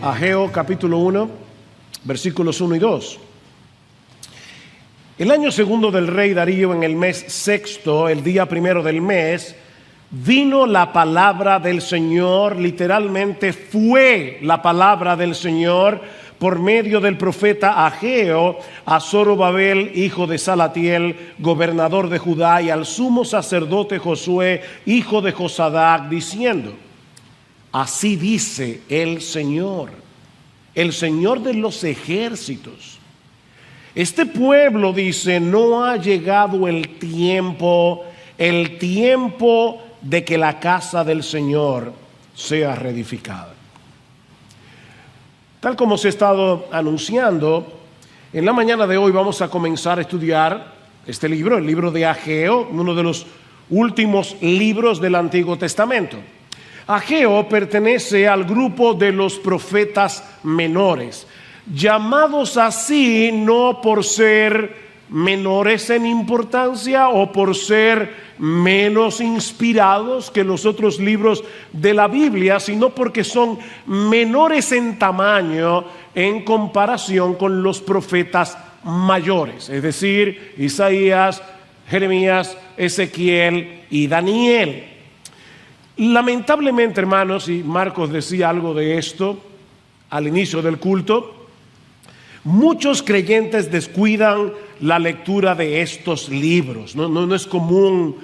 Ageo capítulo 1, versículos 1 y 2. El año segundo del rey Darío, en el mes sexto, el día primero del mes, vino la palabra del Señor, literalmente fue la palabra del Señor por medio del profeta Ageo a Zorobabel, hijo de Salatiel, gobernador de Judá, y al sumo sacerdote Josué, hijo de Josadac, diciendo: así dice el Señor de los ejércitos. Este pueblo dice: no ha llegado el tiempo de que la casa del Señor sea reedificada. Tal como se ha estado anunciando, en la mañana de hoy vamos a comenzar a estudiar este libro, el libro de Ageo, uno de los últimos libros del Antiguo Testamento. Ageo pertenece al grupo de los profetas menores, llamados así no por ser menores en importancia o por ser menos inspirados que los otros libros de la Biblia, sino porque son menores en tamaño en comparación con los profetas mayores, es decir, Isaías, Jeremías, Ezequiel y Daniel. Lamentablemente, hermanos, y Marcos decía algo de esto al inicio del culto, muchos creyentes descuidan la lectura de estos libros. No es común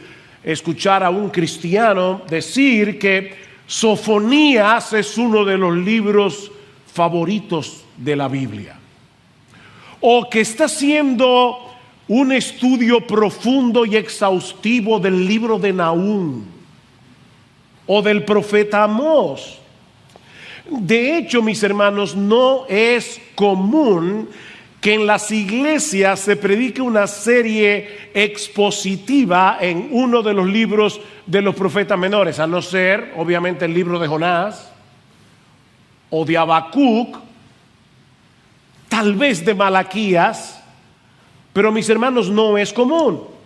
escuchar a un cristiano decir que Sofonías es uno de los libros favoritos de la Biblia, o que está haciendo un estudio profundo y exhaustivo del libro de Nahum o del profeta Amós. De hecho, mis hermanos, no es común que en las iglesias se predique una serie expositiva en uno de los libros de los profetas menores, a no ser, obviamente, el libro de Jonás o de Habacuc, tal vez de Malaquías, pero mis hermanos, no es común.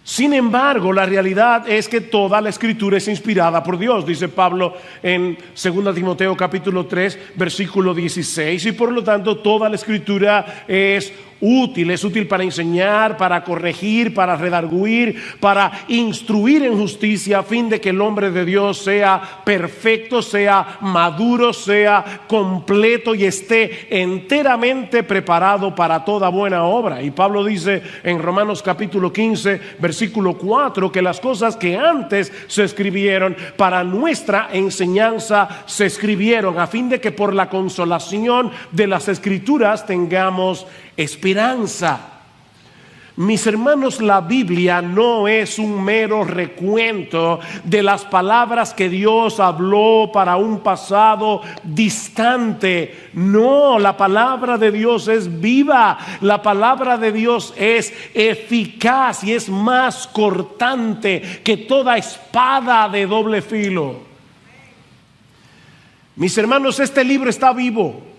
Sin embargo, la realidad es que toda la Escritura es inspirada por Dios, dice Pablo en 2 Timoteo capítulo 3, versículo 16, y por lo tanto toda la Escritura es útil para enseñar, para corregir, para redarguir, para instruir en justicia, a fin de que el hombre de Dios sea perfecto, sea maduro, sea completo y esté enteramente preparado para toda buena obra. Y Pablo dice en Romanos capítulo 15, versículo 4, que las cosas que antes se escribieron para nuestra enseñanza se escribieron, a fin de que por la consolación de las Escrituras tengamos esperanza. Mis hermanos, la Biblia no es un mero recuento de las palabras que Dios habló para un pasado distante. No, la palabra de Dios es viva, la palabra de Dios es eficaz y es más cortante que toda espada de doble filo. Mis hermanos, este libro está vivo.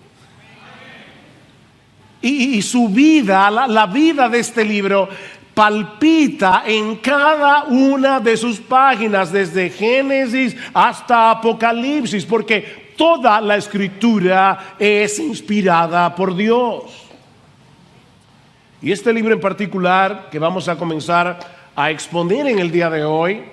Y su vida, la vida de este libro, palpita en cada una de sus páginas, desde Génesis hasta Apocalipsis, porque toda la Escritura es inspirada por Dios. Y este libro en particular, que vamos a comenzar a exponer en el día de hoy,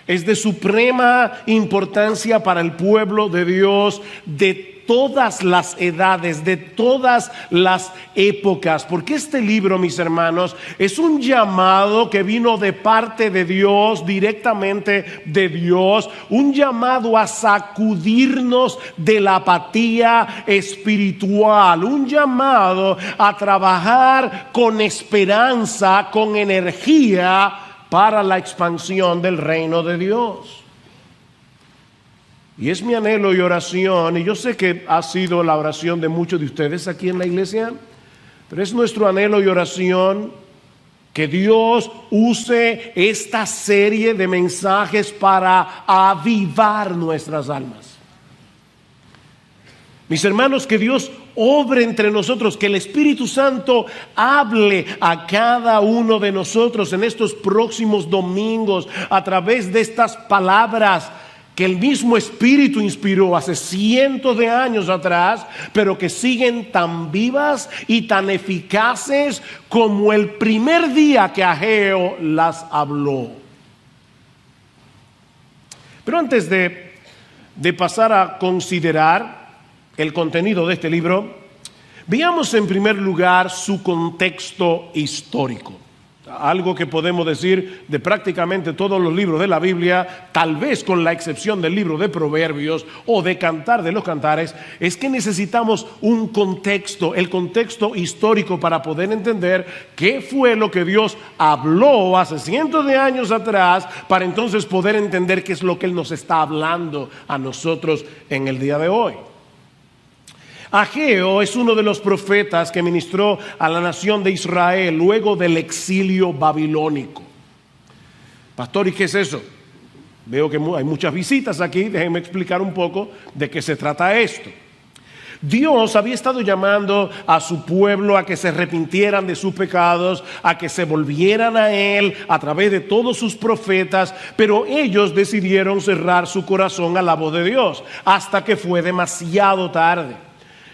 es de suprema importancia para el pueblo de Dios de todas las edades, de todas las épocas, porque este libro, mis hermanos, es un llamado que vino de parte de Dios, directamente de Dios, un llamado a sacudirnos de la apatía espiritual, un llamado a trabajar con esperanza, con energía para la expansión del reino de Dios. Y es mi anhelo y oración, y yo sé que ha sido la oración de muchos de ustedes aquí en la iglesia, pero es nuestro anhelo y oración que Dios use esta serie de mensajes para avivar nuestras almas. Mis hermanos, que Dios obre entre nosotros, que el Espíritu Santo hable a cada uno de nosotros en estos próximos domingos a través de estas palabras que el mismo Espíritu inspiró hace cientos de años atrás, pero que siguen tan vivas y tan eficaces como el primer día que Ageo las habló. Pero antes de pasar a considerar el contenido de este libro, veamos en primer lugar su contexto histórico. Algo que podemos decir de prácticamente todos los libros de la Biblia, tal vez con la excepción del libro de Proverbios o de Cantar de los Cantares, es que necesitamos un contexto, el contexto histórico, para poder entender qué fue lo que Dios habló hace cientos de años atrás, para entonces poder entender qué es lo que Él nos está hablando a nosotros en el día de hoy. Ageo es uno de los profetas que ministró a la nación de Israel luego del exilio babilónico. Pastor, ¿y qué es eso? Veo que hay muchas visitas aquí, déjenme explicar un poco de qué se trata esto. Dios había estado llamando a su pueblo a que se arrepintieran de sus pecados, a que se volvieran a Él a través de todos sus profetas, pero ellos decidieron cerrar su corazón a la voz de Dios hasta que fue demasiado tarde.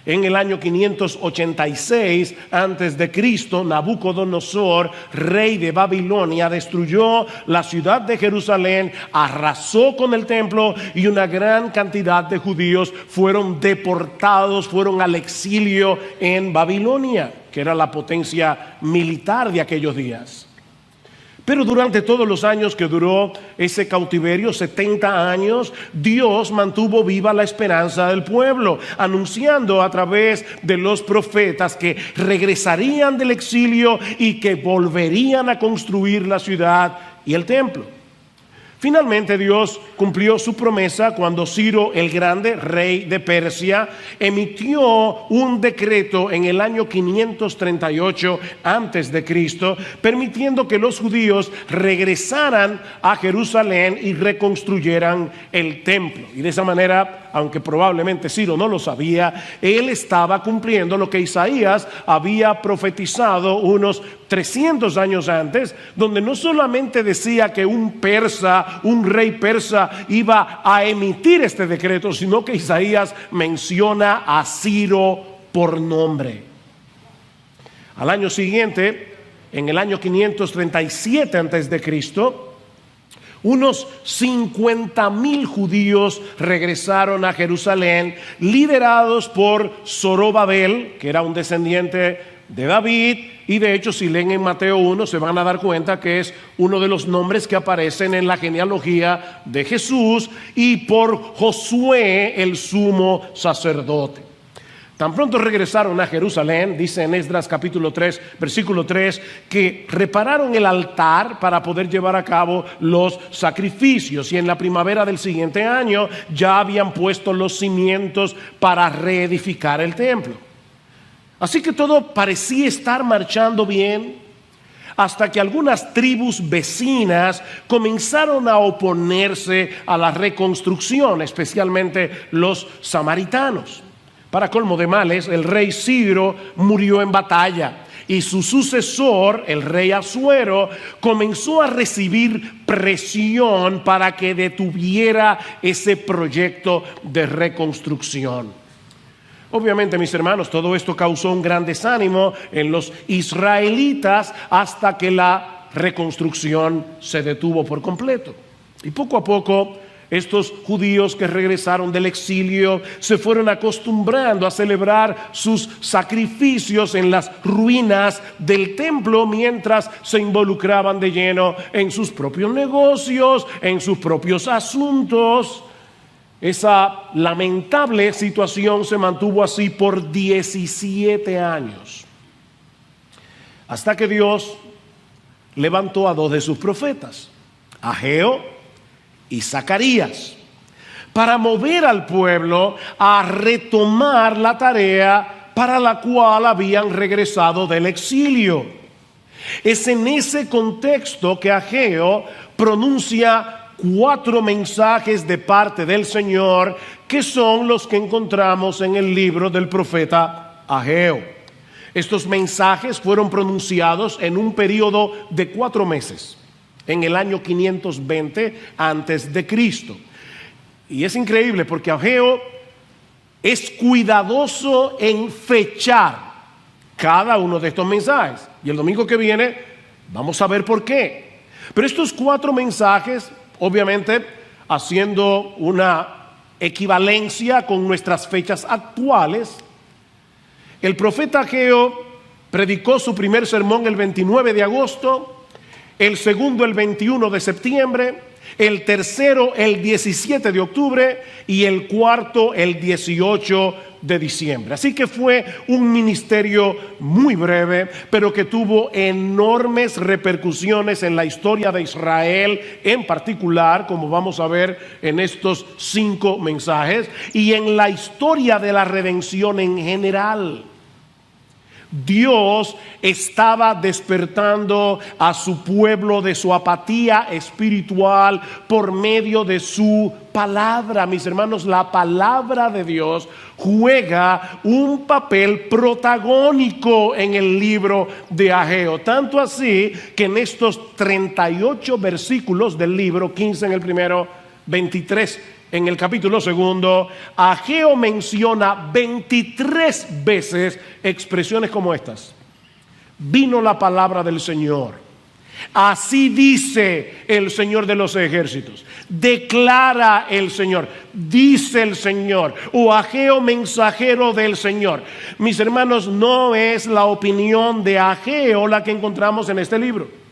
En el año 586 antes de Cristo, Nabucodonosor, rey de Babilonia, destruyó la ciudad de Jerusalén, arrasó con el templo y una gran cantidad de judíos fueron deportados, fueron al exilio en Babilonia, que era la potencia militar de aquellos días. Pero durante todos los años que duró ese cautiverio, 70 años, Dios mantuvo viva la esperanza del pueblo, anunciando a través de los profetas que regresarían del exilio y que volverían a construir la ciudad y el templo. Finalmente Dios cumplió su promesa cuando Ciro el Grande, rey de Persia, emitió un decreto en el año 538 antes de Cristo, permitiendo que los judíos regresaran a Jerusalén y reconstruyeran el templo. Y de esa manera, aunque probablemente Ciro no lo sabía, él estaba cumpliendo lo que Isaías había profetizado unos 300 años antes, donde no solamente decía que un rey persa iba a emitir este decreto, sino que Isaías menciona a Ciro por nombre. Al año siguiente, en el año 537 antes de Cristo, unos 50,000 judíos regresaron a Jerusalén, liderados por Zorobabel, que era un descendiente de David, y de hecho si leen en Mateo 1 se van a dar cuenta que es uno de los nombres que aparecen en la genealogía de Jesús, y por Josué el sumo sacerdote. Tan pronto regresaron a Jerusalén, dice en Esdras capítulo 3, versículo 3, que repararon el altar para poder llevar a cabo los sacrificios, y en la primavera del siguiente año ya habían puesto los cimientos para reedificar el templo. Así que todo parecía estar marchando bien, hasta que algunas tribus vecinas comenzaron a oponerse a la reconstrucción, especialmente los samaritanos. Para colmo de males, el rey Ciro murió en batalla, y su sucesor, el rey Asuero, comenzó a recibir presión para que detuviera ese proyecto de reconstrucción. Obviamente, mis hermanos, todo esto causó un gran desánimo en los israelitas hasta que la reconstrucción se detuvo por completo. Y poco a poco, estos judíos que regresaron del exilio se fueron acostumbrando a celebrar sus sacrificios en las ruinas del templo, mientras se involucraban de lleno en sus propios negocios, en sus propios asuntos. Esa lamentable situación se mantuvo así por 17 años, hasta que Dios levantó a dos de sus profetas, Ageo y Zacarías, para mover al pueblo a retomar la tarea para la cual habían regresado del exilio. Es en ese contexto que Ageo pronuncia 4 mensajes de parte del Señor, que son los que encontramos en el libro del profeta Ageo. Estos mensajes fueron pronunciados en un periodo de 4 meses, en el año 520 antes de Cristo. Y es increíble porque Ageo es cuidadoso en fechar cada uno de estos mensajes. Y el domingo que viene vamos a ver por qué. Pero estos 4 mensajes, obviamente, haciendo una equivalencia con nuestras fechas actuales, el profeta Ageo predicó su primer sermón el 29 de agosto, el segundo el 21 de septiembre, el tercero el 17 de octubre y el cuarto el 18 de diciembre. Así que fue un ministerio muy breve, pero que tuvo enormes repercusiones en la historia de Israel en particular, como vamos a ver en estos 5 mensajes, y en la historia de la redención en general. Dios estaba despertando a su pueblo de su apatía espiritual por medio de su palabra. Mis hermanos, la palabra de Dios juega un papel protagónico en el libro de Ageo. Tanto así que en estos 38 versículos del libro, 15 en el primero, 23 en el capítulo segundo, Ageo menciona 23 veces expresiones como estas. Vino la palabra del Señor. Así dice el Señor de los ejércitos. Declara el Señor. Dice el Señor. O Ageo, mensajero del Señor. Mis hermanos, no es la opinión de Ageo la que encontramos en este libro.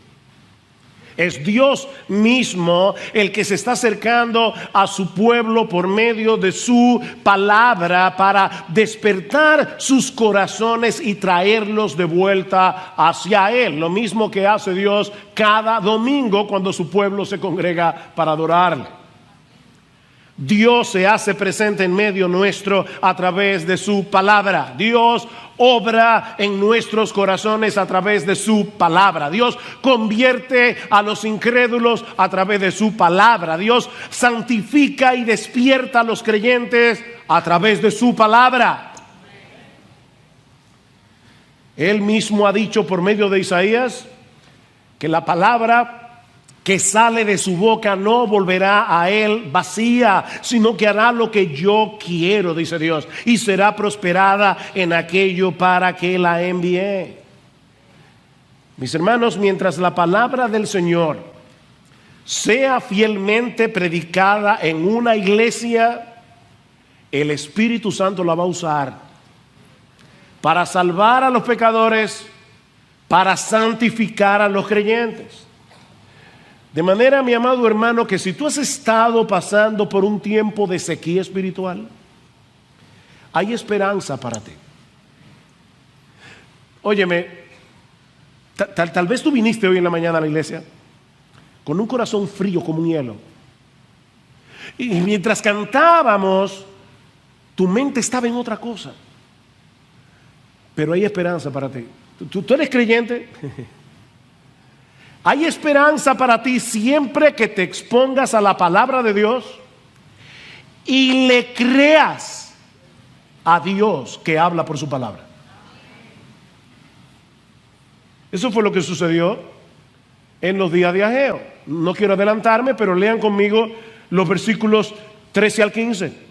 Es Dios mismo el que se está acercando a su pueblo por medio de su palabra para despertar sus corazones y traerlos de vuelta hacia Él. Lo mismo que hace Dios cada domingo cuando su pueblo se congrega para adorarle. Dios se hace presente en medio nuestro a través de su palabra. Dios obra en nuestros corazones a través de su palabra. Dios convierte a los incrédulos a través de su palabra. Dios santifica y despierta a los creyentes a través de su palabra. Él mismo ha dicho por medio de Isaías que la palabra que sale de su boca no volverá a él vacía, sino que hará lo que yo quiero, dice Dios, y será prosperada en aquello para que la envié. Mis hermanos, mientras la palabra del Señor sea fielmente predicada en una iglesia, el Espíritu Santo la va a usar para salvar a los pecadores, para santificar a los creyentes. De manera, mi amado hermano, que si tú has estado pasando por un tiempo de sequía espiritual, hay esperanza para ti. Óyeme, tal vez tú viniste hoy en la mañana a la iglesia con un corazón frío como un hielo. Y mientras cantábamos, tu mente estaba en otra cosa. Pero hay esperanza para ti. ¿Tú eres creyente? Hay esperanza para ti siempre que te expongas a la palabra de Dios y le creas a Dios que habla por su palabra. Eso fue lo que sucedió en los días de Ageo. No quiero adelantarme, pero lean conmigo los versículos 13 al 15.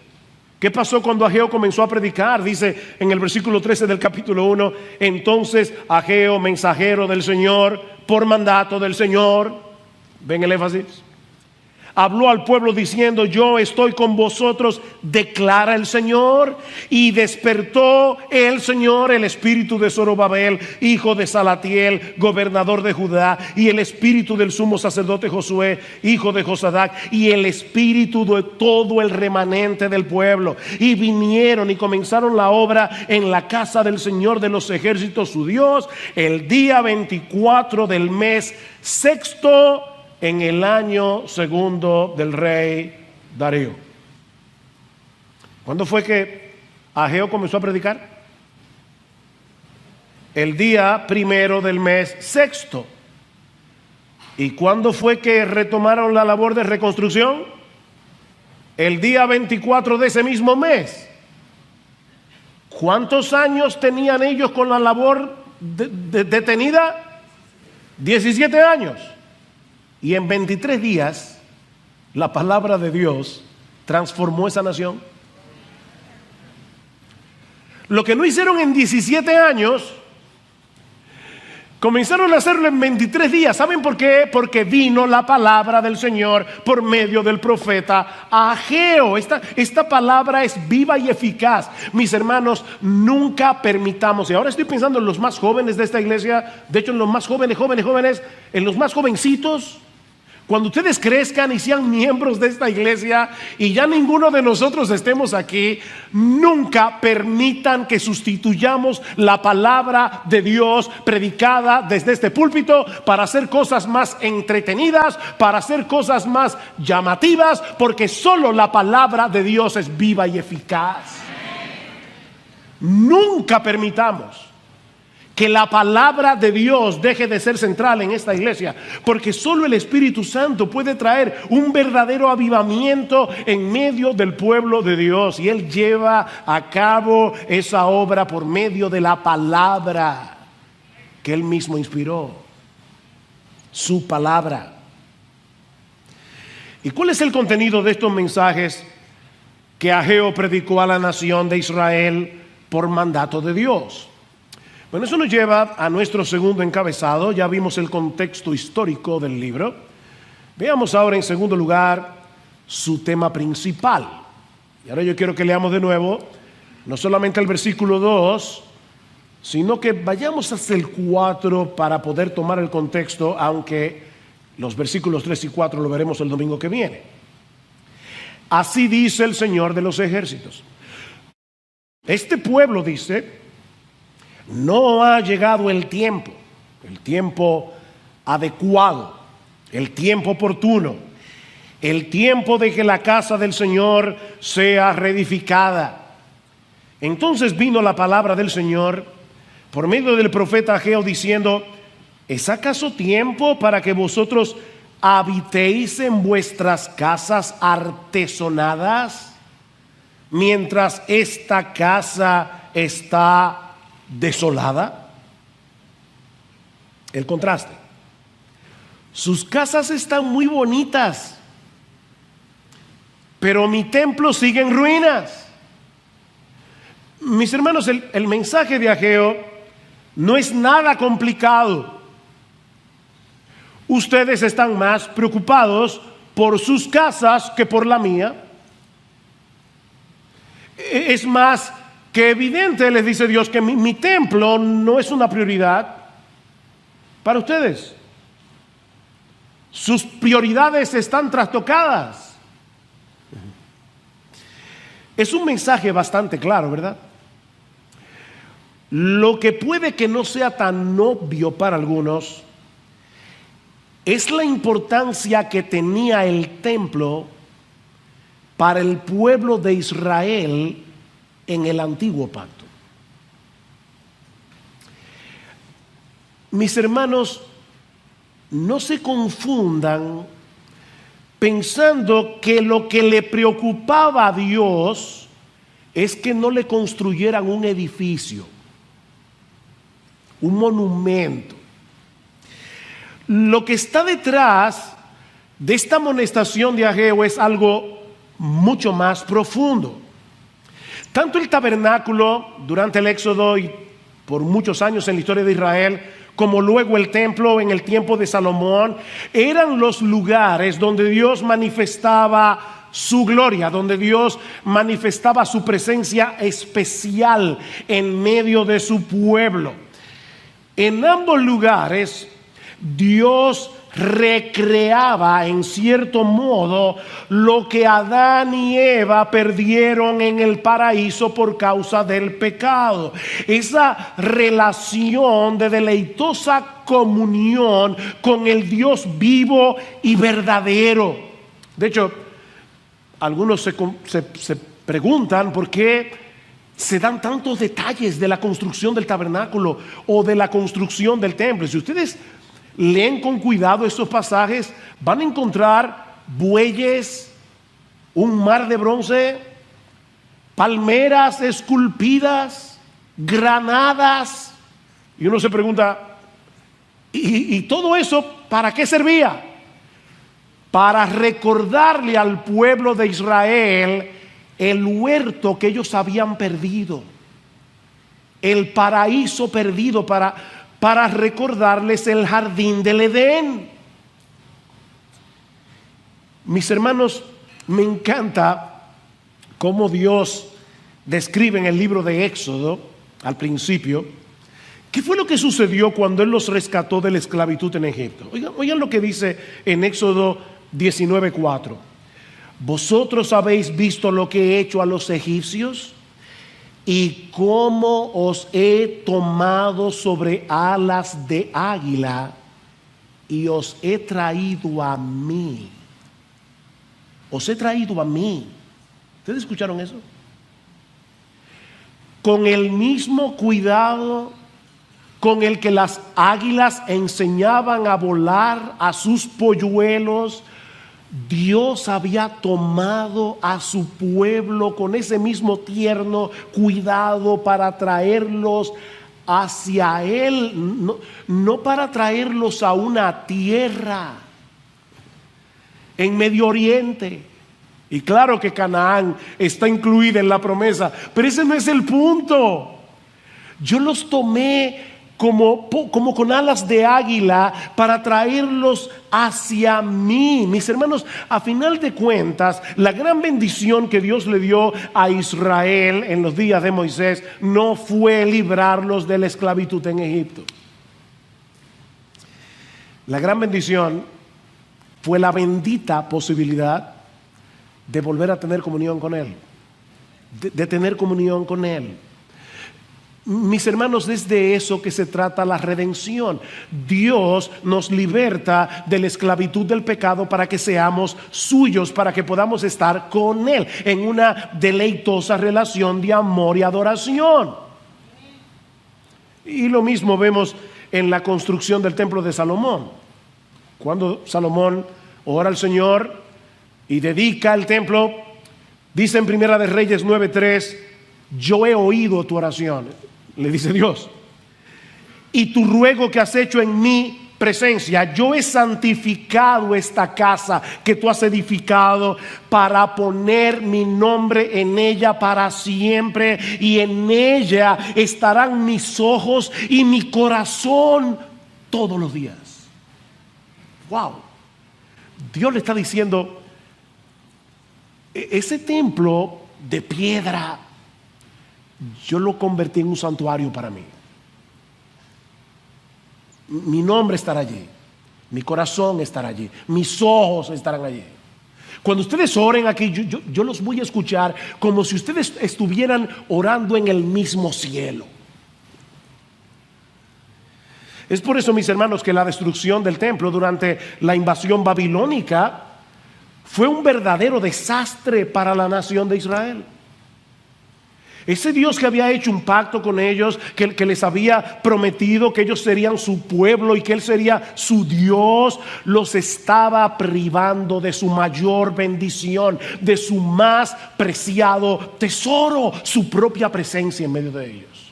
¿Qué pasó cuando Ageo comenzó a predicar? Dice en el versículo 13 del capítulo 1, entonces Ageo, mensajero del Señor, por mandato del Señor, ven el énfasis, habló al pueblo diciendo, yo estoy con vosotros, declara el Señor. Y despertó el Señor el espíritu de Zorobabel, hijo de Salatiel, gobernador de Judá, y el espíritu del sumo sacerdote Josué, hijo de Josadac, y el espíritu de todo el remanente del pueblo. Y vinieron y comenzaron la obra en la casa del Señor de los ejércitos, su Dios, el día 24 del mes sexto, en el año segundo del rey Darío. ¿Cuándo fue que Ageo comenzó a predicar? El día primero del mes sexto. ¿Y cuándo fue que retomaron la labor de reconstrucción? El día 24 de ese mismo mes. ¿Cuántos años tenían ellos con la labor detenida? 17 años. Y en 23 días, la palabra de Dios transformó esa nación. Lo que no hicieron en 17 años, comenzaron a hacerlo en 23 días. ¿Saben por qué? Porque vino la palabra del Señor por medio del profeta Ageo. Esta palabra es viva y eficaz. Mis hermanos, nunca permitamos, y ahora estoy pensando en los más jóvenes de esta iglesia, de hecho en los más jóvenes, en los más jovencitos. Cuando ustedes crezcan y sean miembros de esta iglesia y ya ninguno de nosotros estemos aquí, nunca permitan que sustituyamos la palabra de Dios predicada desde este púlpito para hacer cosas más entretenidas, para hacer cosas más llamativas, porque solo la palabra de Dios es viva y eficaz. Nunca permitamos que la palabra de Dios deje de ser central en esta iglesia, porque solo el Espíritu Santo puede traer un verdadero avivamiento en medio del pueblo de Dios, y Él lleva a cabo esa obra por medio de la palabra que Él mismo inspiró, su palabra. ¿Y cuál es el contenido de estos mensajes que Ageo predicó a la nación de Israel por mandato de Dios? Bueno, eso nos lleva a nuestro segundo encabezado. Ya vimos el contexto histórico del libro. Veamos ahora en segundo lugar su tema principal. Y ahora yo quiero que leamos de nuevo, no solamente el versículo 2, sino que vayamos hasta el 4 para poder tomar el contexto, aunque los versículos 3 y 4 lo veremos el domingo que viene. Así dice el Señor de los ejércitos. Este pueblo dice: no ha llegado el tiempo adecuado, el tiempo oportuno, el tiempo de que la casa del Señor sea reedificada. Entonces vino la palabra del Señor por medio del profeta Ageo diciendo: ¿es acaso tiempo para que vosotros habitéis en vuestras casas artesonadas, mientras esta casa está desolada? El contraste. Sus casas están muy bonitas, pero mi templo sigue en ruinas. Mis hermanos, el mensaje de Ageo no es nada complicado. Ustedes están más preocupados por sus casas que por la mía. Es más que evidente, les dice Dios, que mi templo no es una prioridad para ustedes. Sus prioridades están trastocadas. Es un mensaje bastante claro, ¿verdad? Lo que puede que no sea tan obvio para algunos es la importancia que tenía el templo para el pueblo de Israel en el antiguo pacto. Mis hermanos, no se confundan pensando que lo que le preocupaba a Dios es que no le construyeran un edificio, un monumento. Lo que está detrás de esta amonestación de Ageo es algo mucho más profundo. Tanto el tabernáculo durante el Éxodo y por muchos años en la historia de Israel, como luego el templo en el tiempo de Salomón, eran los lugares donde Dios manifestaba su gloria, donde Dios manifestaba su presencia especial en medio de su pueblo. En ambos lugares Dios recreaba en cierto modo lo que Adán y Eva perdieron en el paraíso por causa del pecado. Esa relación de deleitosa comunión con el Dios vivo y verdadero. De hecho, algunos se preguntan por qué se dan tantos detalles de la construcción del tabernáculo o de la construcción del templo. Si ustedes leen con cuidado estos pasajes, van a encontrar bueyes, un mar de bronce, palmeras esculpidas, granadas. Y uno se pregunta, ¿y todo eso para qué servía? para recordarle al pueblo de Israel el huerto que ellos habían perdido, el paraíso perdido, para recordarles el jardín del Edén. Mis hermanos, me encanta cómo Dios describe en el libro de Éxodo, al principio, qué fue lo que sucedió cuando Él los rescató de la esclavitud en Egipto. Oigan lo que dice en Éxodo 19:4. Vosotros habéis visto lo que he hecho a los egipcios y cómo os he tomado sobre alas de águila y os he traído a mí. Os he traído a mí. ¿Ustedes escucharon eso? Con el mismo cuidado con el que las águilas enseñaban a volar a sus polluelos, Dios había tomado a su pueblo con ese mismo tierno cuidado para traerlos hacia Él, no para traerlos a una tierra en Medio Oriente. Y claro que Canaán está incluida en la promesa, pero ese no es el punto. Yo los tomé como con alas de águila para traerlos hacia mí. Mis hermanos, a final de cuentas, la gran bendición que Dios le dio a Israel en los días de Moisés no fue librarlos de la esclavitud en Egipto. La gran bendición fue la bendita posibilidad de volver a tener comunión con Él, de tener comunión con Él. Mis hermanos, es de eso que se trata la redención. Dios nos liberta de la esclavitud del pecado para que seamos suyos, para que podamos estar con Él en una deleitosa relación de amor y adoración. Y lo mismo vemos en la construcción del templo de Salomón. Cuando Salomón ora al Señor y dedica el templo, dice en Primera de Reyes 9:3, yo he oído tu oración, le dice Dios, y tu ruego que has hecho en mi presencia. Yo he santificado esta casa que tú has edificado para poner mi nombre en ella para siempre, y en ella estarán mis ojos y mi corazón todos los días. Wow. Dios le está diciendo, ese templo de piedra yo lo convertí en un santuario para mí. Mi nombre estará allí, mi corazón estará allí, mis ojos estarán allí. Cuando ustedes oren aquí, yo los voy a escuchar como si ustedes estuvieran orando en el mismo cielo. Es por eso, mis hermanos, que la destrucción del templo durante la invasión babilónica fue un verdadero desastre para la nación de Israel. Ese Dios que había hecho un pacto con ellos, que les había prometido que ellos serían su pueblo y que Él sería su Dios, los estaba privando de su mayor bendición, de su más preciado tesoro, su propia presencia en medio de ellos.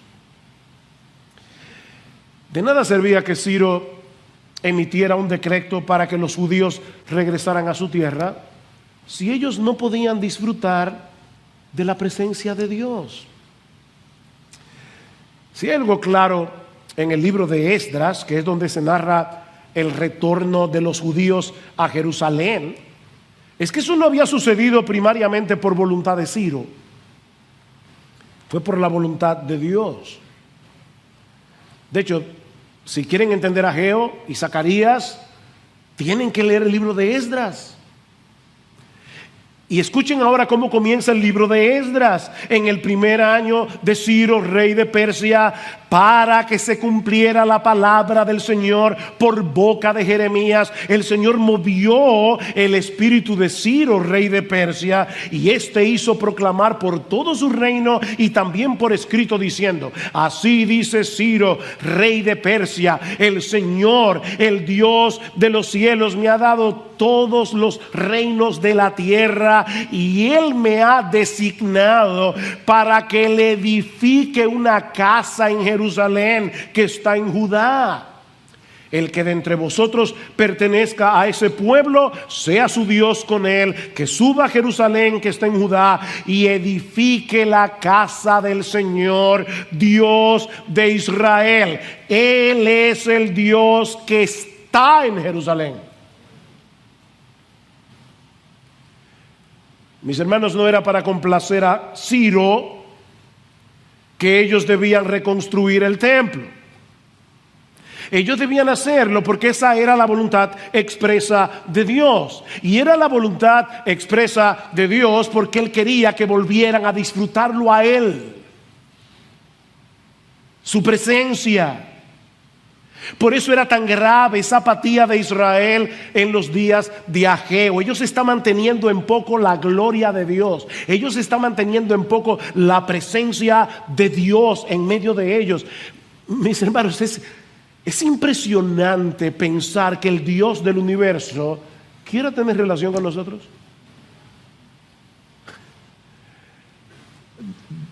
De nada servía que Ciro emitiera un decreto para que los judíos regresaran a su tierra si ellos no podían disfrutar de la presencia de Dios. Si hay algo claro en el libro de Esdras, que es donde se narra el retorno de los judíos a Jerusalén, es que eso no había sucedido primariamente por voluntad de Ciro, fue por la voluntad de Dios. De hecho, si quieren entender a Ageo y Zacarías, tienen que leer el libro de Esdras. Y escuchen ahora cómo comienza el libro de Esdras. En el primer año de Ciro, rey de Persia, para que se cumpliera la palabra del Señor por boca de Jeremías, el Señor movió el espíritu de Ciro, rey de Persia, y éste hizo proclamar por todo su reino y también por escrito, diciendo: así dice Ciro, rey de Persia, el Señor, el Dios de los cielos, me ha dado todos los reinos de la tierra, y Él me ha designado para que le edifique una casa en Jerusalén que está en Judá. El que de entre vosotros pertenezca a ese pueblo, sea su Dios con él, que suba a Jerusalén que está en Judá y edifique la casa del Señor, Dios de Israel. Él es el Dios que está en Jerusalén. Mis hermanos, no era para complacer a Ciro que ellos debían reconstruir el templo. Ellos debían hacerlo porque esa era la voluntad expresa de Dios. Y era la voluntad expresa de Dios porque Él quería que volvieran a disfrutarlo a Él. Su presencia. Por eso era tan grave esa apatía de Israel en los días de Ageo. Ellos están manteniendo en poco la gloria de Dios. Ellos están manteniendo en poco la presencia de Dios en medio de ellos. Mis hermanos, es impresionante pensar que el Dios del universo quiera tener relación con nosotros.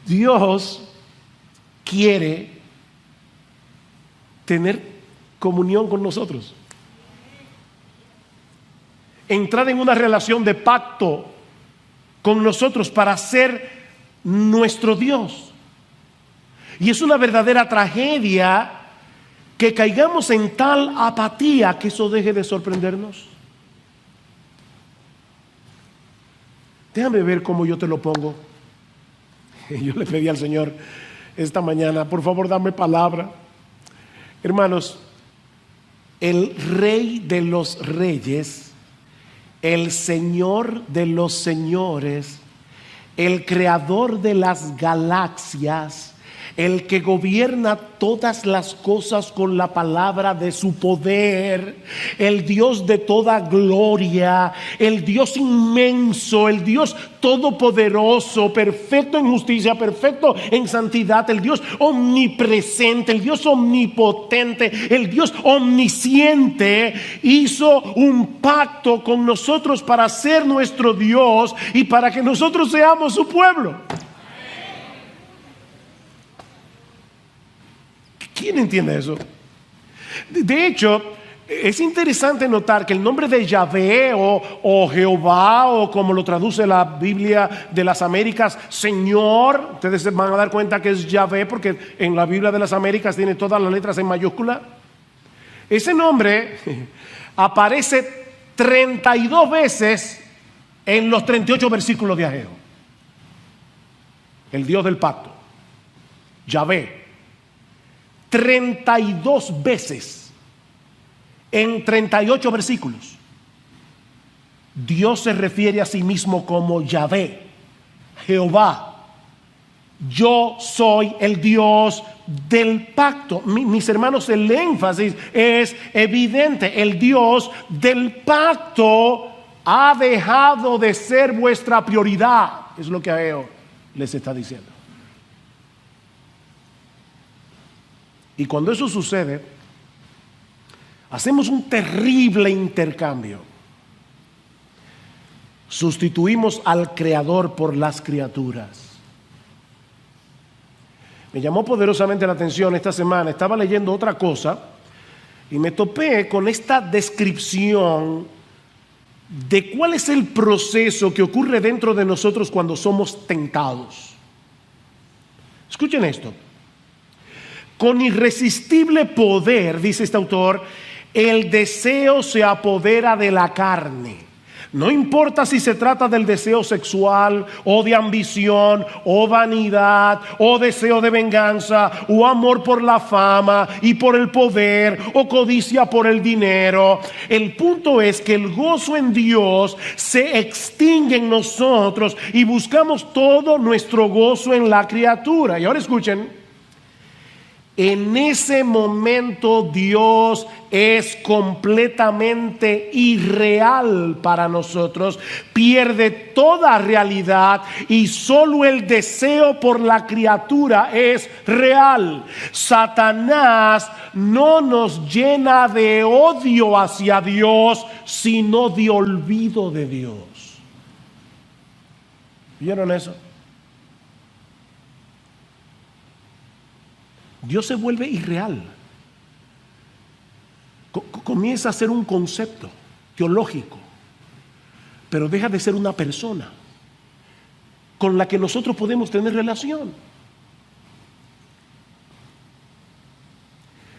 Dios quiere tener comunión con nosotros. Entrar en una relación de pacto con nosotros para ser nuestro Dios. Y es una verdadera tragedia que caigamos en tal apatía que eso deje de sorprendernos. Déjame ver cómo yo te lo pongo. Yo le pedí al Señor esta mañana, por favor dame palabra. Hermanos, el Rey de los Reyes, el Señor de los Señores, el Creador de las galaxias, el que gobierna todas las cosas con la palabra de su poder, el Dios de toda gloria, el Dios inmenso, el Dios todopoderoso, perfecto en justicia, perfecto en santidad, el Dios omnipresente, el Dios omnipotente, el Dios omnisciente, hizo un pacto con nosotros para ser nuestro Dios y para que nosotros seamos su pueblo. ¿Quién entiende eso? De hecho, es interesante notar que el nombre de Yahvé o Jehová, o como lo traduce la Biblia de las Américas, Señor, ustedes se van a dar cuenta que es Yahvé porque en la Biblia de las Américas tiene todas las letras en mayúscula. Ese nombre aparece 32 veces en los 38 versículos de Ageo. El Dios del pacto, Yahvé. 32 veces en 38 versículos. Dios se refiere a sí mismo como Yahvé, Jehová. Yo soy el Dios del pacto. Mis hermanos, el énfasis es evidente. El Dios del pacto ha dejado de ser vuestra prioridad. Es lo que Ageo les está diciendo. Y cuando eso sucede, hacemos un terrible intercambio. Sustituimos al Creador por las criaturas. Me llamó poderosamente la atención esta semana. Estaba leyendo otra cosa y me topé con esta descripción de cuál es el proceso que ocurre dentro de nosotros cuando somos tentados. Escuchen esto. Con irresistible poder, dice este autor, el deseo se apodera de la carne. No importa si se trata del deseo sexual o de ambición o vanidad o deseo de venganza o amor por la fama y por el poder o codicia por el dinero. El punto es que el gozo en Dios se extingue en nosotros y buscamos todo nuestro gozo en la criatura. Y ahora escuchen. En ese momento Dios es completamente irreal para nosotros, pierde toda realidad y solo el deseo por la criatura es real. Satanás no nos llena de odio hacia Dios, sino de olvido de Dios. ¿Vieron eso? Dios se vuelve irreal. Comienza a ser un concepto teológico, pero deja de ser una persona con la que nosotros podemos tener relación.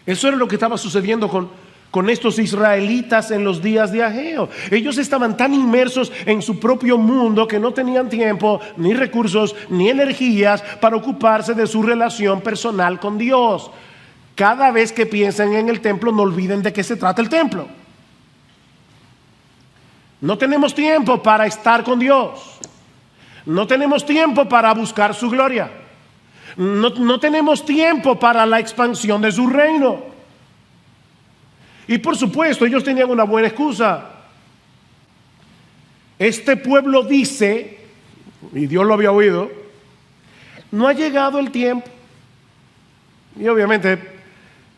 Eso era lo que estaba sucediendo con estos israelitas en los días de Ageo. Ellos estaban tan inmersos en su propio mundo que no tenían tiempo, ni recursos, ni energías para ocuparse de su relación personal con Dios. Cada vez que piensen en el templo, no olviden de qué se trata el templo. No tenemos tiempo para estar con Dios. No tenemos tiempo para buscar su gloria. No tenemos tiempo para la expansión de su reino. Y por supuesto, ellos tenían una buena excusa. Este pueblo dice, y Dios lo había oído, no ha llegado el tiempo. Y obviamente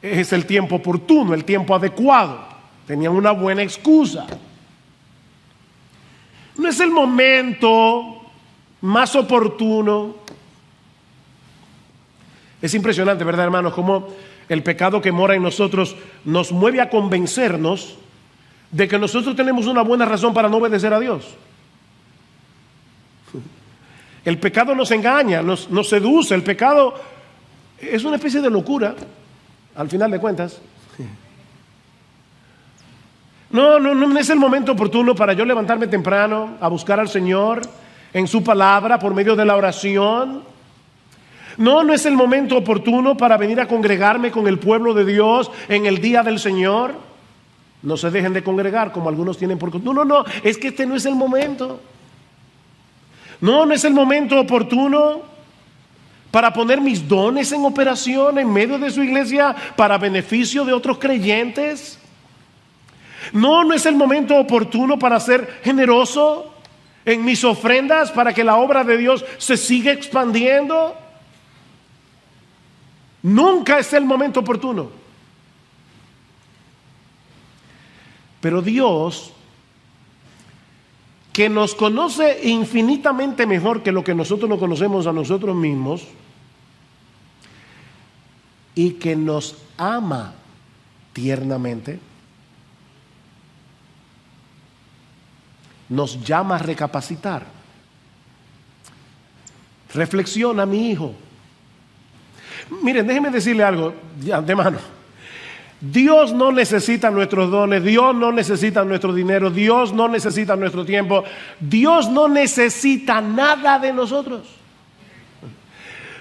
es el tiempo oportuno, el tiempo adecuado. Tenían una buena excusa. No es el momento más oportuno. Es impresionante, ¿verdad, hermanos? Cómo el pecado que mora en nosotros nos mueve a convencernos de que nosotros tenemos una buena razón para no obedecer a Dios. El pecado nos engaña, nos seduce. El pecado es una especie de locura, al final de cuentas. No es el momento oportuno para yo levantarme temprano a buscar al Señor en su palabra por medio de la oración. No es el momento oportuno para venir a congregarme con el pueblo de Dios en el día del Señor. No se dejen de congregar como algunos tienen por costumbre. No, es que este no es el momento. No es el momento oportuno para poner mis dones en operación en medio de su iglesia para beneficio de otros creyentes. No es el momento oportuno para ser generoso en mis ofrendas para que la obra de Dios se siga expandiendo. Nunca es el momento oportuno. Pero Dios, que nos conoce infinitamente mejor que lo que nosotros nos conocemos a nosotros mismos, y que nos ama tiernamente, nos llama a recapacitar. Reflexiona, mi hijo. Miren, déjenme decirle algo de antemano. Dios no necesita nuestros dones, Dios no necesita nuestro dinero, Dios no necesita nuestro tiempo, Dios no necesita nada de nosotros.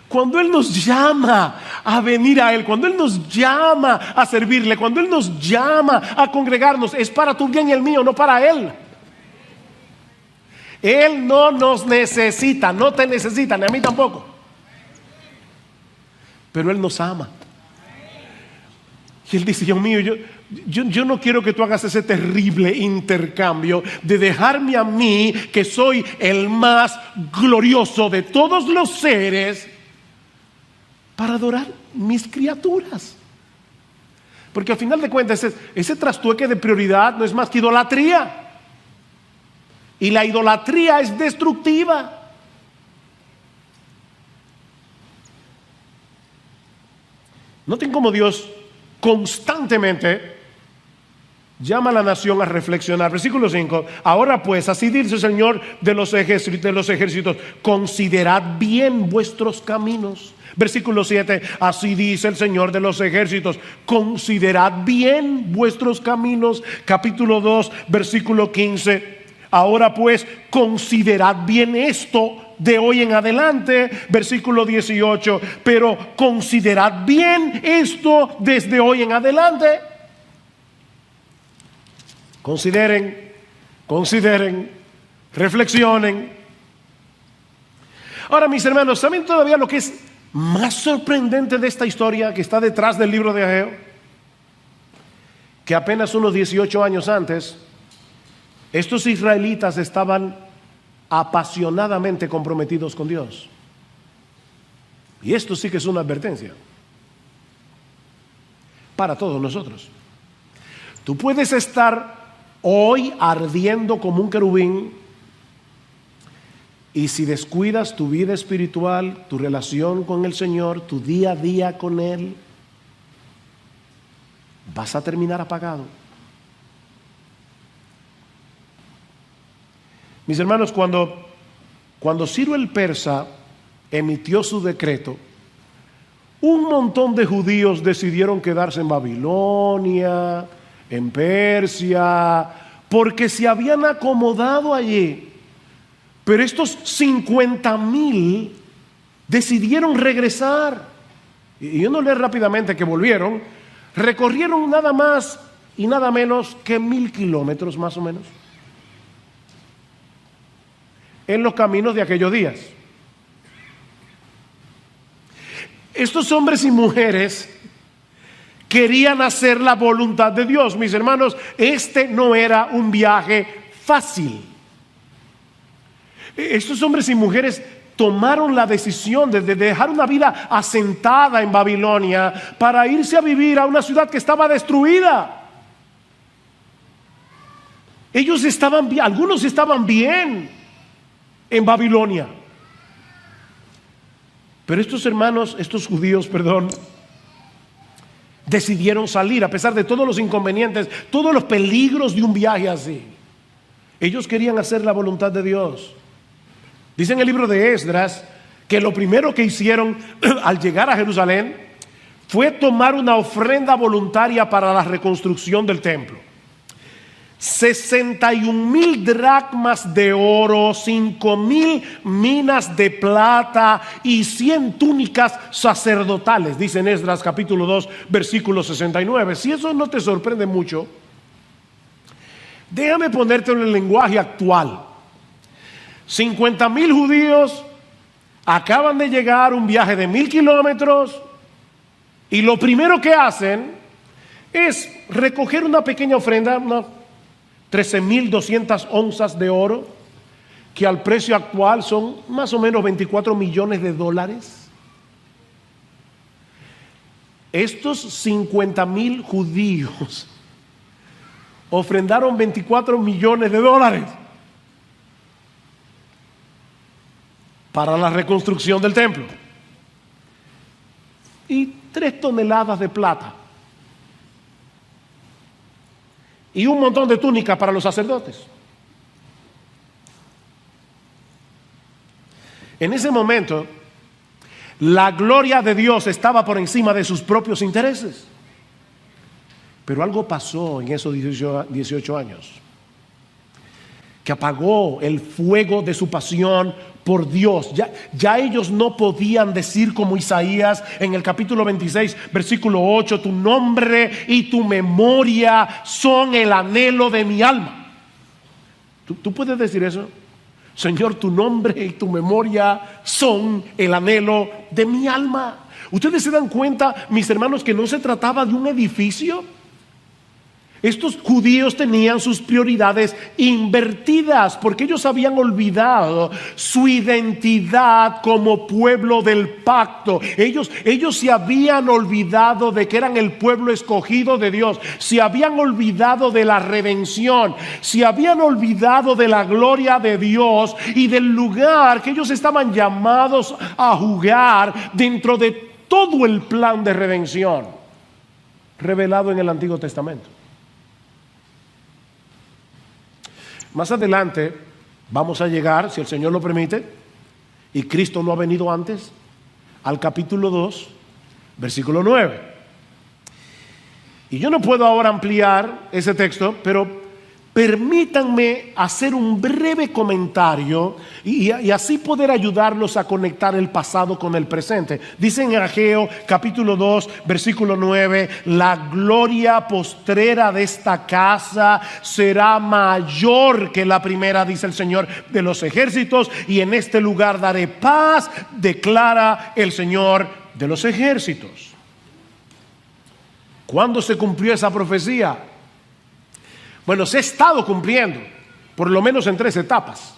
Cuando Él nos llama a venir a Él, cuando Él nos llama a servirle, cuando Él nos llama a congregarnos, es para tu bien y el mío, no para Él. Él no nos necesita, no te necesita, ni a mí tampoco. Pero Él nos ama. Y Él dice, Dios mío, yo no quiero que tú hagas ese terrible intercambio de dejarme a mí, que soy el más glorioso de todos los seres, para adorar mis criaturas. Porque al final de cuentas ese trastueque de prioridad no es más que idolatría. Y la idolatría es destructiva. Noten cómo Dios constantemente llama a la nación a reflexionar. Versículo 5. Ahora pues, así dice el Señor de los ejércitos, considerad bien vuestros caminos. Versículo 7. Así dice el Señor de los ejércitos, considerad bien vuestros caminos. Capítulo 2, versículo 15. Ahora pues, considerad bien esto de hoy en adelante. Versículo 18. Pero considerad bien esto desde hoy en adelante. Consideren, reflexionen. Ahora, mis hermanos, ¿saben todavía lo que es más sorprendente de esta historia que está detrás del libro de Ageo? Que apenas unos 18 años antes, estos israelitas estaban apasionadamente comprometidos con Dios. Y esto sí que es una advertencia para todos nosotros. Tú puedes estar hoy ardiendo como un querubín, y si descuidas tu vida espiritual, tu relación con el Señor, tu día a día con Él, vas a terminar apagado. Mis hermanos, cuando Ciro el Persa emitió su decreto, un montón de judíos decidieron quedarse en Babilonia, en Persia, porque se habían acomodado allí. Pero estos 50,000 decidieron regresar. Y uno lee rápidamente que volvieron, recorrieron nada más y nada menos que 1,000 kilómetros más o menos en los caminos de aquellos días. Estos hombres y mujeres querían hacer la voluntad de Dios. Mis hermanos, este no era un viaje fácil. Estos hombres y mujeres tomaron la decisión de dejar una vida asentada en Babilonia para irse a vivir a una ciudad que estaba destruida. Ellos estaban bien, algunos estaban bien en Babilonia, pero estos judíos, decidieron salir a pesar de todos los inconvenientes, todos los peligros de un viaje así. Ellos querían hacer la voluntad de Dios. Dice en el libro de Esdras que lo primero que hicieron al llegar a Jerusalén fue tomar una ofrenda voluntaria para la reconstrucción del templo. 61,000 dracmas de oro, 5,000 minas de plata y 100 túnicas sacerdotales, dice en Esdras capítulo 2 versículo 69. Si eso no te sorprende mucho, déjame ponértelo en el lenguaje actual. 50,000 judíos acaban de llegar un viaje de 1,000 kilómetros y lo primero que hacen es recoger una pequeña ofrenda, 13,200 onzas de oro, que al precio actual son más o menos 24 millones de dólares. Estos 50,000 judíos ofrendaron 24 millones de dólares para la reconstrucción del templo y 3 toneladas de plata y un montón de túnicas para los sacerdotes. En ese momento, la gloria de Dios estaba por encima de sus propios intereses. Pero algo pasó en esos 18 años que apagó el fuego de su pasión por Dios. Ya ellos no podían decir como Isaías en el capítulo 26 versículo 8: tu nombre y tu memoria son el anhelo de mi alma. ¿Tú puedes decir eso? Señor, tu nombre y tu memoria son el anhelo de mi alma. ¿Ustedes se dan cuenta, mis hermanos, que no se trataba de un edificio? Estos judíos tenían sus prioridades invertidas porque ellos habían olvidado su identidad como pueblo del pacto. Ellos se habían olvidado de que eran el pueblo escogido de Dios. Se habían olvidado de la redención. Se habían olvidado de la gloria de Dios y del lugar que ellos estaban llamados a jugar dentro de todo el plan de redención revelado en el Antiguo Testamento. Más adelante vamos a llegar, si el Señor lo permite, y Cristo no ha venido antes, al capítulo 2, versículo 9. Y yo no puedo ahora ampliar ese texto, pero permítanme hacer un breve comentario y así poder ayudarlos a conectar el pasado con el presente. Dice en Ageo capítulo 2 versículo 9: la gloria postrera de esta casa será mayor que la primera, dice el Señor de los ejércitos, y en este lugar daré paz, declara el Señor de los ejércitos. ¿Cuándo se cumplió esa profecía? Bueno, se ha estado cumpliendo, por lo menos en 3 etapas.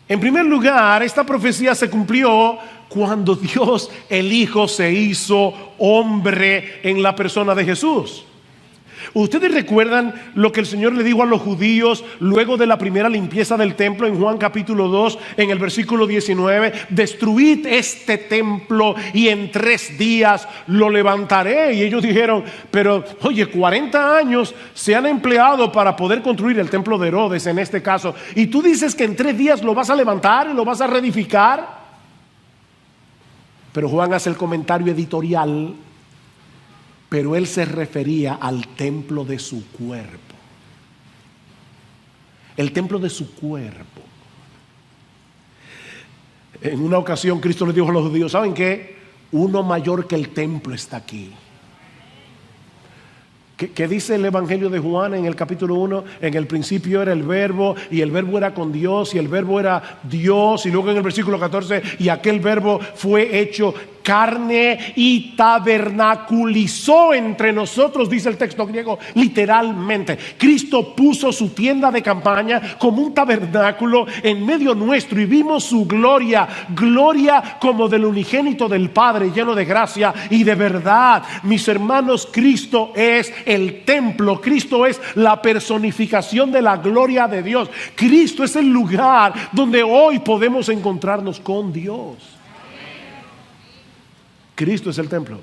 En primer lugar, esta profecía se cumplió cuando Dios el Hijo se hizo hombre en la persona de Jesús. Ustedes recuerdan lo que el Señor le dijo a los judíos luego de la primera limpieza del templo en Juan capítulo 2, en el versículo 19: destruid este templo y en 3 días lo levantaré. Y ellos dijeron: pero oye, 40 años se han empleado para poder construir el templo de Herodes en este caso, y tú dices que en 3 días lo vas a levantar y lo vas a reedificar. Pero Juan hace el comentario editorial: pero él se refería al templo de su cuerpo. El templo de su cuerpo. En una ocasión Cristo le dijo a los judíos: ¿saben qué? Uno mayor que el templo está aquí. ¿Qué dice el Evangelio de Juan en el capítulo 1? En el principio era el verbo, y el verbo era con Dios, y el verbo era Dios. Y luego en el versículo 14: y aquel verbo fue hecho carne y tabernaculizó entre nosotros, dice el texto griego, literalmente. Cristo puso su tienda de campaña como un tabernáculo en medio nuestro, y vimos su gloria, gloria como del unigénito del Padre, lleno de gracia y de verdad. Mis hermanos, Cristo es el templo. Cristo es la personificación de la gloria de Dios. Cristo es el lugar donde hoy podemos encontrarnos con Dios. Cristo es el templo.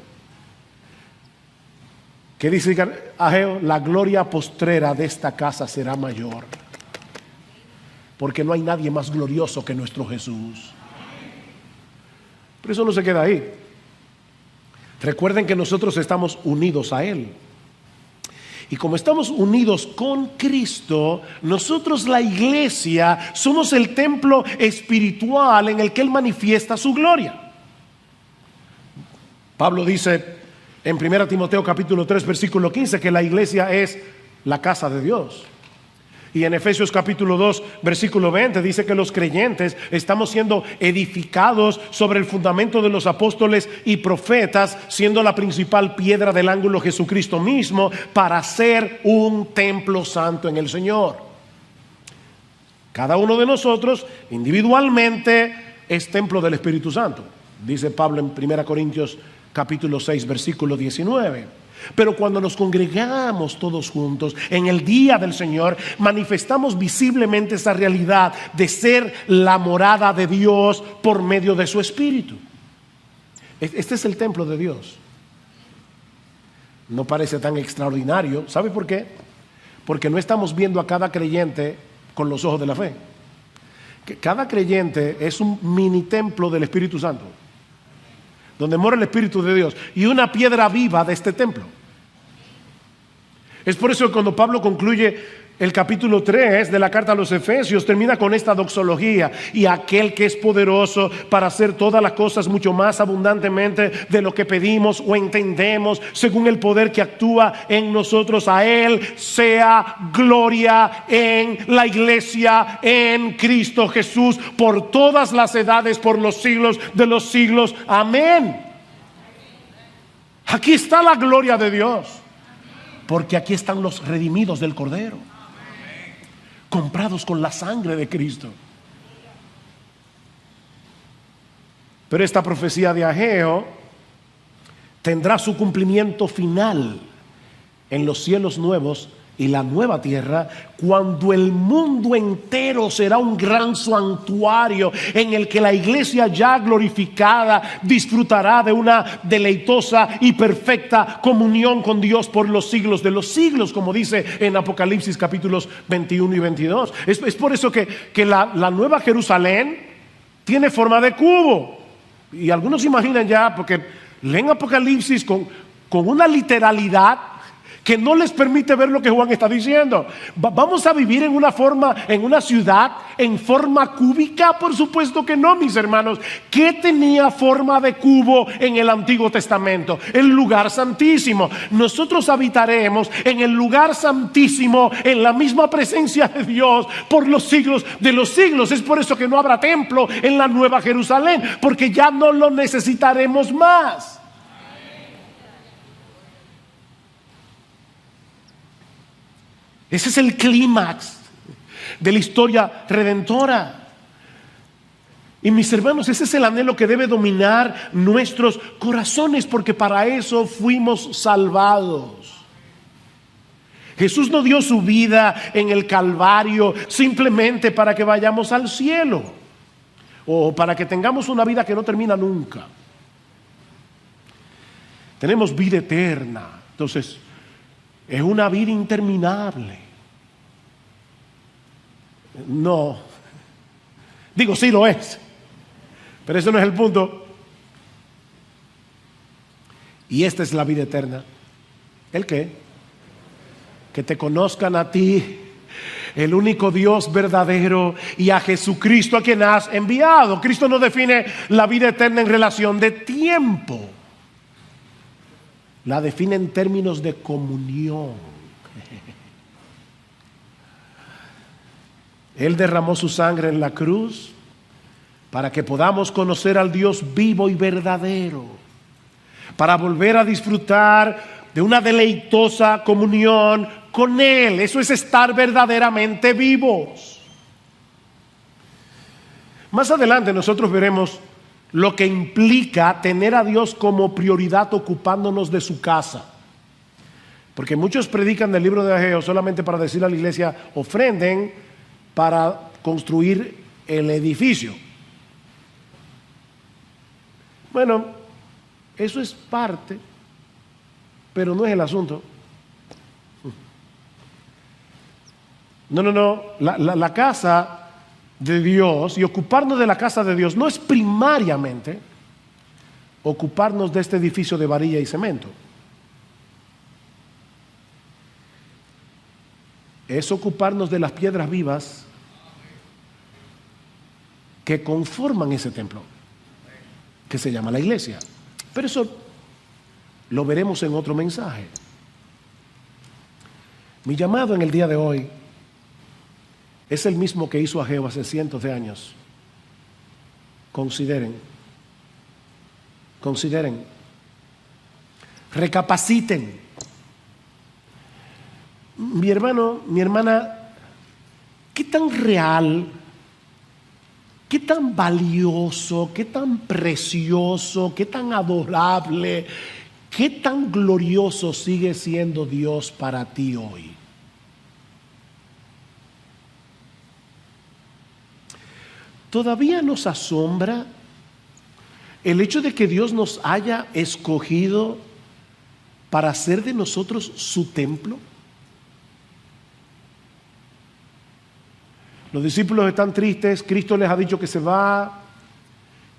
¿Qué dice Ageo? La gloria postrera de esta casa será mayor, porque no hay nadie más glorioso que nuestro Jesús. Pero eso no se queda ahí. Recuerden que nosotros estamos unidos a Él. Y como estamos unidos con Cristo, nosotros, la iglesia, somos el templo espiritual en el que Él manifiesta su gloria. Pablo dice en 1 Timoteo capítulo 3 versículo 15 que la iglesia es la casa de Dios. Y en Efesios capítulo 2 versículo 20 dice que los creyentes estamos siendo edificados sobre el fundamento de los apóstoles y profetas, siendo la principal piedra del ángulo Jesucristo mismo, para ser un templo santo en el Señor. Cada uno de nosotros individualmente es templo del Espíritu Santo, dice Pablo en 1 Corintios capítulo 6 versículo 19. Pero cuando nos congregamos todos juntos en el día del Señor, manifestamos visiblemente esa realidad de ser la morada de Dios por medio de su Espíritu. Este es el templo de Dios. No parece tan extraordinario. ¿Sabe por qué? Porque no estamos viendo a cada creyente con los ojos de la fe. Cada creyente es un mini templo del Espíritu Santo, donde mora el Espíritu de Dios, y una piedra viva de este templo. Es por eso que cuando Pablo concluye el capítulo 3 de la carta a los Efesios, termina con esta doxología: y aquel que es poderoso para hacer todas las cosas mucho más abundantemente de lo que pedimos o entendemos, según el poder que actúa en nosotros, a Él sea gloria en la iglesia, en Cristo Jesús, por todas las edades, por los siglos de los siglos. Amén. Aquí está la gloria de Dios, porque aquí están los redimidos del Cordero, comprados con la sangre de Cristo. Pero esta profecía de Ageo tendrá su cumplimiento final en los cielos nuevos y la nueva tierra, cuando el mundo entero será un gran santuario en el que la iglesia ya glorificada disfrutará de una deleitosa y perfecta comunión con Dios por los siglos de los siglos, como dice en Apocalipsis capítulos 21 y 22. Es por eso que la nueva Jerusalén tiene forma de cubo. Y algunos imaginan ya, porque leen Apocalipsis con una literalidad que no les permite ver lo que Juan está diciendo. ¿Vamos a vivir en una ciudad en forma cúbica? Por supuesto que no, mis hermanos. ¿Qué tenía forma de cubo en el Antiguo Testamento? El lugar santísimo. Nosotros habitaremos en el lugar santísimo, en la misma presencia de Dios por los siglos de los siglos. Es por eso que no habrá templo en la Nueva Jerusalén, porque ya no lo necesitaremos más. Ese es el clímax de la historia redentora. Y mis hermanos, ese es el anhelo que debe dominar nuestros corazones, porque para eso fuimos salvados. Jesús no dio su vida en el Calvario simplemente para que vayamos al cielo o para que tengamos una vida que no termina nunca. Tenemos vida eterna, entonces es una vida interminable. No, digo, sí lo es, pero ese no es el punto. Y esta es la vida eterna. ¿El qué? Que te conozcan a ti, el único Dios verdadero, y a Jesucristo a quien has enviado. Cristo no define la vida eterna en relación de tiempo, la define en términos de comunión. Él derramó su sangre en la cruz para que podamos conocer al Dios vivo y verdadero, para volver a disfrutar de una deleitosa comunión con Él. Eso es estar verdaderamente vivos. Más adelante nosotros veremos lo que implica tener a Dios como prioridad ocupándonos de su casa. Porque muchos predican del libro de Ageo solamente para decirle a la iglesia: ofrenden para construir el edificio. Bueno, eso es parte, pero no es el asunto. No. La casa de Dios y ocuparnos de la casa de Dios no es primariamente ocuparnos de este edificio de varilla y cemento. Es ocuparnos de las piedras vivas que conforman ese templo, que se llama la iglesia. Pero eso lo veremos en otro mensaje. Mi llamado en el día de hoy es el mismo que hizo Ageo hace cientos de años. Consideren, recapaciten. Mi hermano, mi hermana, ¿qué tan real, qué tan valioso, qué tan precioso, qué tan adorable, qué tan glorioso sigue siendo Dios para ti hoy? ¿Todavía nos asombra el hecho de que Dios nos haya escogido para hacer de nosotros su templo? Los discípulos están tristes, Cristo les ha dicho que se va,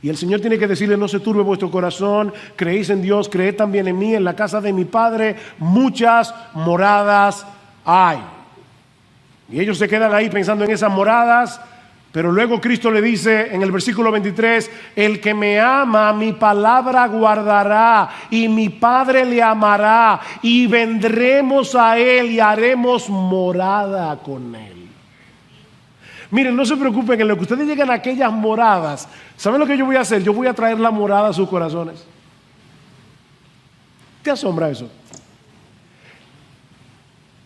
y el Señor tiene que decirles: no se turbe vuestro corazón, creéis en Dios, creed también en mí. En la casa de mi Padre muchas moradas hay. Y ellos se quedan ahí pensando en esas moradas, pero luego Cristo le dice en el versículo 23: el que me ama, mi palabra guardará, y mi Padre le amará, y vendremos a él y haremos morada con él. Miren, no se preocupen, en lo que ustedes lleguen a aquellas moradas, ¿saben lo que yo voy a hacer? Yo voy a traer la morada a sus corazones. ¿Te asombra eso?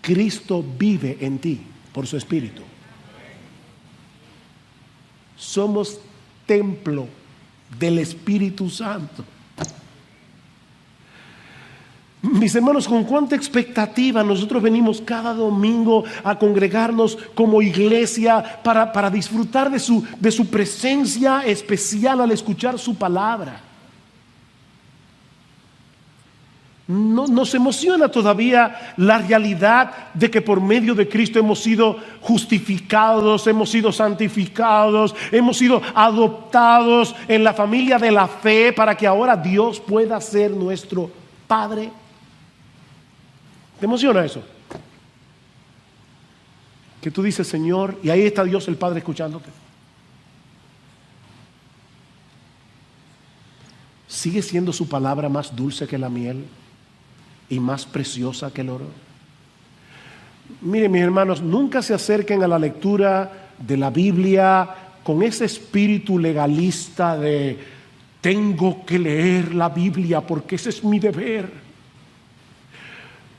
Cristo vive en ti por su Espíritu. Somos templo del Espíritu Santo. Mis hermanos, con cuánta expectativa nosotros venimos cada domingo a congregarnos como iglesia para disfrutar de su presencia especial al escuchar su palabra. No, nos emociona todavía la realidad de que por medio de Cristo hemos sido justificados, hemos sido santificados, hemos sido adoptados en la familia de la fe para que ahora Dios pueda ser nuestro Padre. ¿Te emociona eso? Que tú dices: Señor, y ahí está Dios el Padre escuchándote. ¿Sigue siendo su palabra más dulce que la miel y más preciosa que el oro? Miren, mis hermanos, nunca se acerquen a la lectura de la Biblia con ese espíritu legalista de tengo que leer la Biblia porque ese es mi deber.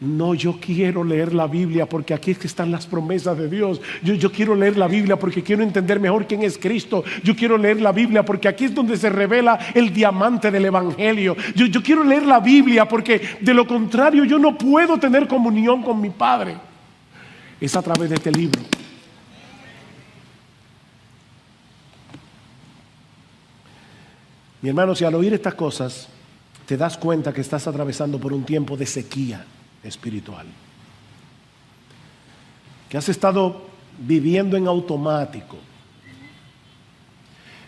No, yo quiero leer la Biblia porque aquí es que están las promesas de Dios. Yo quiero leer la Biblia porque quiero entender mejor quién es Cristo. Yo quiero leer la Biblia porque aquí es donde se revela el diamante del Evangelio. Yo quiero leer la Biblia porque de lo contrario yo no puedo tener comunión con mi Padre. es a través de este libro. Mi hermano, si al oír estas cosas te das cuenta que estás atravesando por un tiempo de sequía espiritual, que has estado viviendo en automático,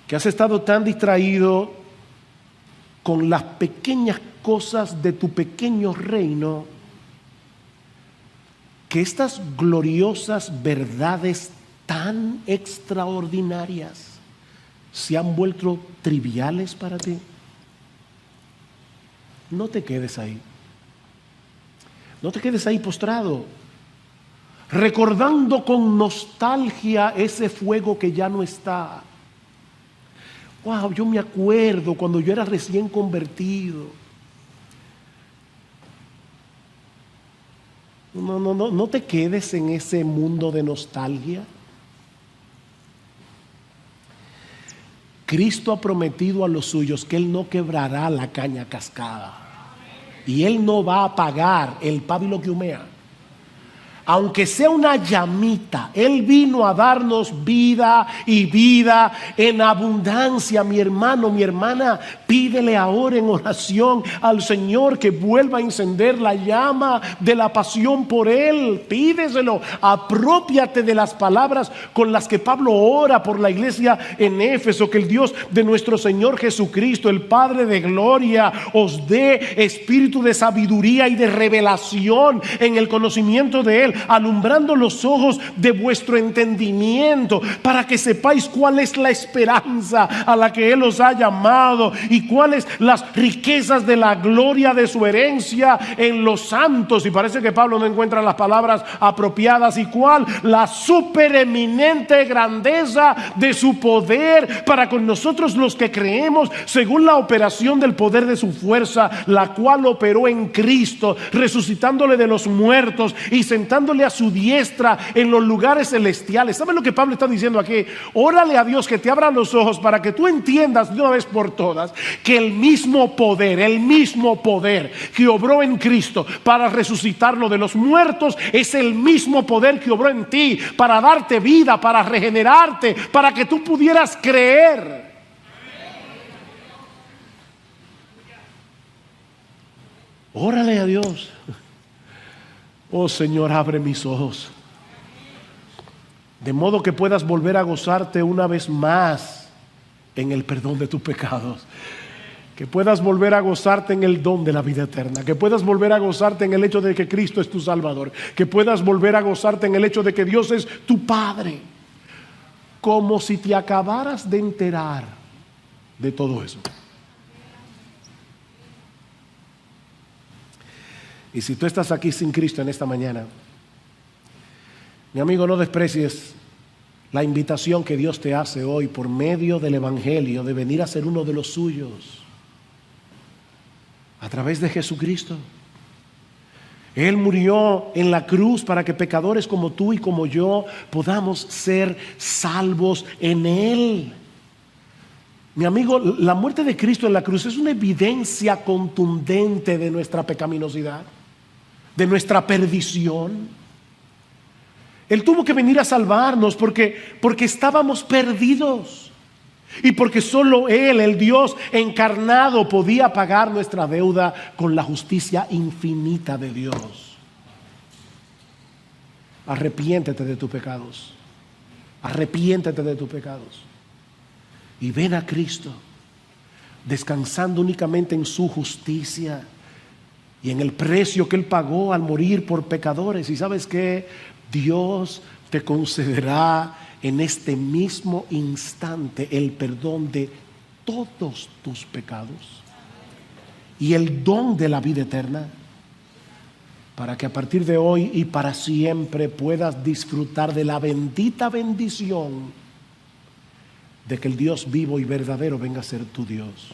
que has estado tan distraído con las pequeñas cosas de tu pequeño reino, que estas gloriosas verdades tan extraordinarias se han vuelto triviales para ti. No te quedes ahí. No te quedes ahí postrado, recordando con nostalgia ese fuego que ya no está. Wow, yo me acuerdo cuando yo era recién convertido. No te quedes en ese mundo de nostalgia. Cristo ha prometido a los suyos que Él no quebrará la caña cascada. Y Él no va a apagar el pábilo que humea. Aunque sea una llamita, Él vino a darnos vida y vida en abundancia. Mi hermano, mi hermana, pídele ahora en oración al Señor que vuelva a encender la llama de la pasión por Él. Pídeselo, apropiate de las palabras con las que Pablo ora por la iglesia en Éfeso. Que el Dios de nuestro Señor Jesucristo, el Padre de gloria, os dé espíritu de sabiduría y de revelación en el conocimiento de Él, alumbrando los ojos de vuestro entendimiento, para que sepáis cuál es la esperanza a la que Él os ha llamado y cuáles las riquezas de la gloria de su herencia en los santos. Y parece que Pablo no encuentra las palabras apropiadas. Y cuál la supereminente grandeza de su poder para con nosotros los que creemos, según la operación del poder de su fuerza, la cual operó en Cristo, resucitándole de los muertos y sentándole a su diestra en los lugares celestiales. ¿Saben lo que Pablo está diciendo aquí? Órale a Dios que te abra los ojos para que tú entiendas de una vez por todas que el mismo poder que obró en Cristo para resucitarlo de los muertos es el mismo poder que obró en ti para darte vida, para regenerarte, para que tú pudieras creer. Órale a Dios. Oh Señor, abre mis ojos, de modo que puedas volver a gozarte una vez más en el perdón de tus pecados, que puedas volver a gozarte en el don de la vida eterna, que puedas volver a gozarte en el hecho de que Cristo es tu Salvador, que puedas volver a gozarte en el hecho de que Dios es tu Padre, como si te acabaras de enterar de todo eso. Y si tú estás aquí sin Cristo en esta mañana, mi amigo, no desprecies la invitación que Dios te hace hoy por medio del Evangelio de venir a ser uno de los suyos a través de Jesucristo. Él murió en la cruz para que pecadores como tú y como yo podamos ser salvos en Él. Mi amigo, la muerte de Cristo en la cruz es una evidencia contundente de nuestra pecaminosidad, de nuestra perdición. Él tuvo que venir a salvarnos porque estábamos perdidos y porque solo Él, el Dios encarnado, podía pagar nuestra deuda con la justicia infinita de Dios. Arrepiéntete de tus pecados. Arrepiéntete de tus pecados. Y ven a Cristo, descansando únicamente en su justicia y en el precio que Él pagó al morir por pecadores. Y ¿sabes qué? Dios te concederá en este mismo instante el perdón de todos tus pecados y el don de la vida eterna, para que a partir de hoy y para siempre puedas disfrutar de la bendita bendición de que el Dios vivo y verdadero venga a ser tu Dios.